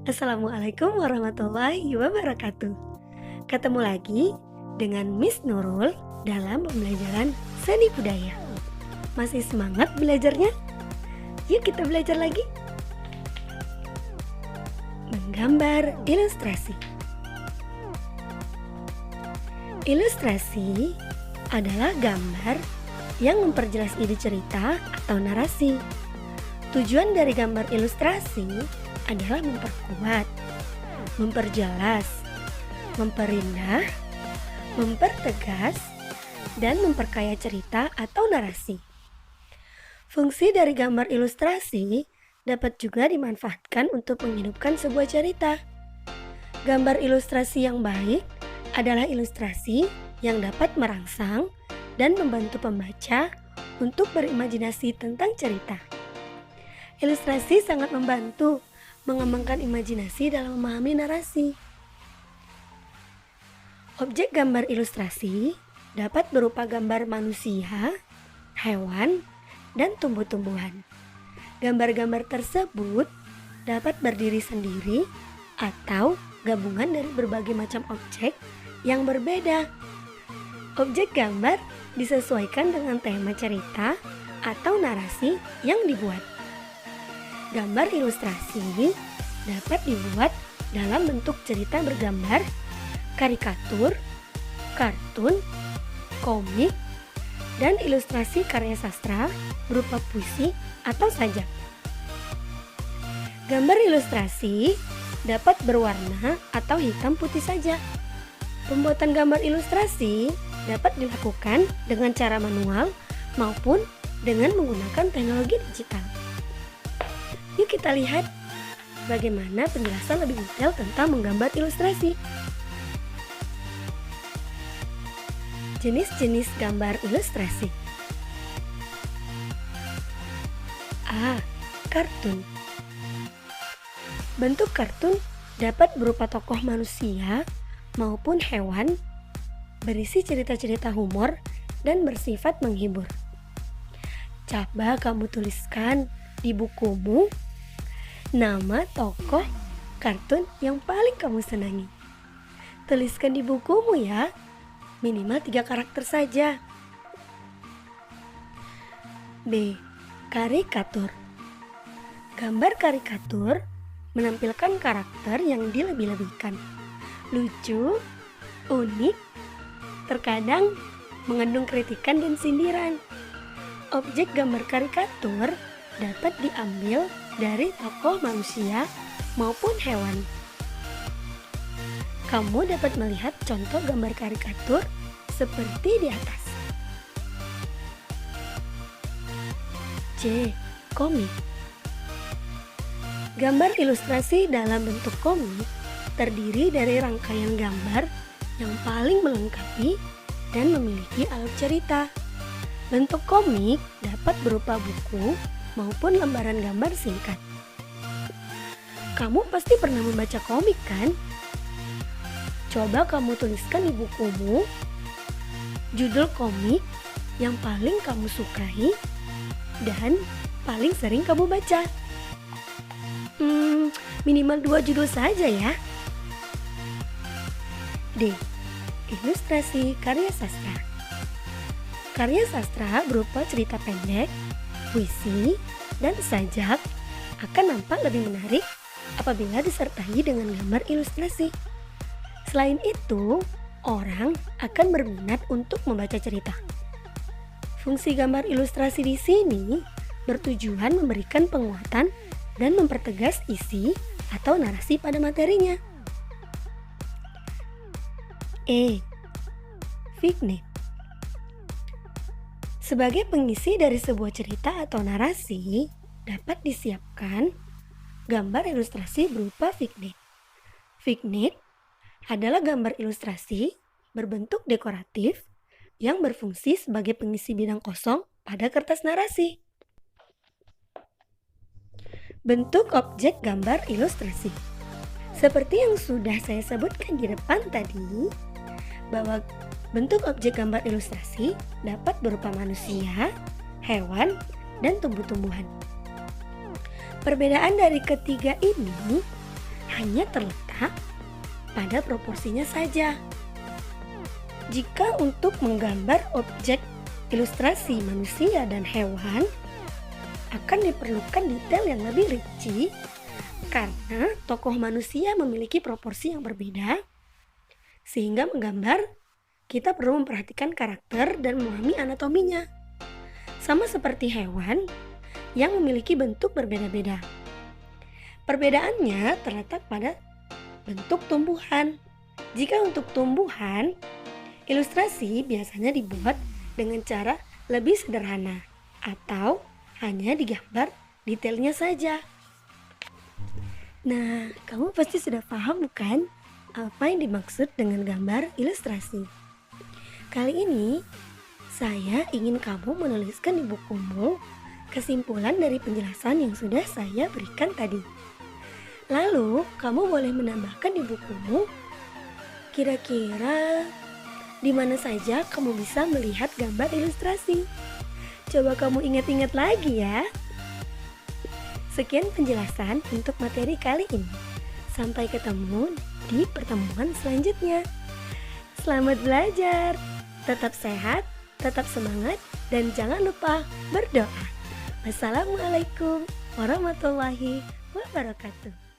Assalamualaikum warahmatullahi wabarakatuh. Ketemu lagi dengan Miss Nurul dalam pembelajaran seni budaya. Masih semangat belajarnya? Yuk kita belajar lagi. Menggambar ilustrasi. Ilustrasi adalah gambar yang memperjelas ide cerita atau narasi. Tujuan dari gambar ilustrasi adalah memperkuat, memperjelas, memperindah, mempertegas, dan memperkaya cerita atau narasi. Fungsi dari gambar ilustrasi dapat juga dimanfaatkan untuk menghidupkan sebuah cerita. Gambar ilustrasi yang baik adalah ilustrasi yang dapat merangsang dan membantu pembaca untuk berimajinasi tentang cerita. Ilustrasi sangat membantu mengembangkan imajinasi dalam memahami narasi. Objek gambar ilustrasi dapat berupa gambar manusia, hewan, dan tumbuh-tumbuhan. Gambar-gambar tersebut dapat berdiri sendiri atau gabungan dari berbagai macam objek yang berbeda. Objek gambar disesuaikan dengan tema cerita atau narasi yang dibuat. Gambar ilustrasi dapat dibuat dalam bentuk cerita bergambar, karikatur, kartun, komik, dan ilustrasi karya sastra berupa puisi atau sajak. Gambar ilustrasi dapat berwarna atau hitam putih saja. Pembuatan gambar ilustrasi dapat dilakukan dengan cara manual maupun dengan menggunakan teknologi digital. Yuk kita lihat bagaimana penjelasan lebih detail tentang menggambar ilustrasi. Jenis-jenis gambar ilustrasi. A. Kartun. Bentuk kartun dapat berupa tokoh manusia maupun hewan, berisi cerita-cerita humor dan bersifat menghibur. Coba kamu tuliskan di bukumu nama tokoh kartun yang paling kamu senangi. Tuliskan di bukumu ya, minimal 3 karakter saja. B. Karikatur. Gambar karikatur menampilkan karakter yang dilebih-lebihkan, lucu, unik, terkadang mengandung kritikan dan sindiran. Objek gambar karikatur dapat diambil dari tokoh manusia maupun hewan. Kamu dapat melihat contoh gambar karikatur seperti di atas. C. Komik. Gambar ilustrasi dalam bentuk komik terdiri dari rangkaian gambar yang paling melengkapi dan memiliki alur cerita. Bentuk komik dapat berupa buku maupun lembaran gambar singkat. Kamu pasti pernah membaca komik kan? Coba kamu tuliskan di bukumu judul komik yang paling kamu sukai dan paling sering kamu baca. Minimal 2 judul saja ya. D. Ilustrasi karya sastra. Karya sastra berupa cerita pendek, puisi, dan sajak akan nampak lebih menarik apabila disertai dengan gambar ilustrasi. Selain itu, orang akan berminat untuk membaca cerita. Fungsi gambar ilustrasi di sini bertujuan memberikan penguatan dan mempertegas isi atau narasi pada materinya. E. Vignette. Sebagai pengisi dari sebuah cerita atau narasi, dapat disiapkan gambar ilustrasi berupa vignette. Vignette adalah gambar ilustrasi berbentuk dekoratif yang berfungsi sebagai pengisi bidang kosong pada kertas narasi. Bentuk objek gambar ilustrasi. Seperti yang sudah saya sebutkan di depan tadi, bahwa bentuk objek gambar ilustrasi dapat berupa manusia, hewan, dan tumbuh-tumbuhan. Perbedaan dari ketiga ini hanya terletak pada proporsinya saja. Jika untuk menggambar objek ilustrasi manusia dan hewan, akan diperlukan detail yang lebih rinci karena tokoh manusia memiliki proporsi yang berbeda, sehingga menggambar kita perlu memperhatikan karakter dan memahami anatominya. Sama seperti hewan yang memiliki bentuk berbeda-beda. Perbedaannya terletak pada bentuk tumbuhan. Jika untuk tumbuhan, ilustrasi biasanya dibuat dengan cara lebih sederhana atau hanya digambar detailnya saja. Nah, kamu pasti sudah paham bukan apa yang dimaksud dengan gambar ilustrasi? Kali ini, saya ingin kamu menuliskan di bukumu kesimpulan dari penjelasan yang sudah saya berikan tadi. Lalu, kamu boleh menambahkan di bukumu, kira-kira di mana saja kamu bisa melihat gambar ilustrasi. Coba kamu ingat-ingat lagi ya. Sekian penjelasan untuk materi kali ini. Sampai ketemu di pertemuan selanjutnya. Selamat belajar, tetap sehat, tetap semangat, dan jangan lupa berdoa. Wassalamualaikum warahmatullahi wabarakatuh.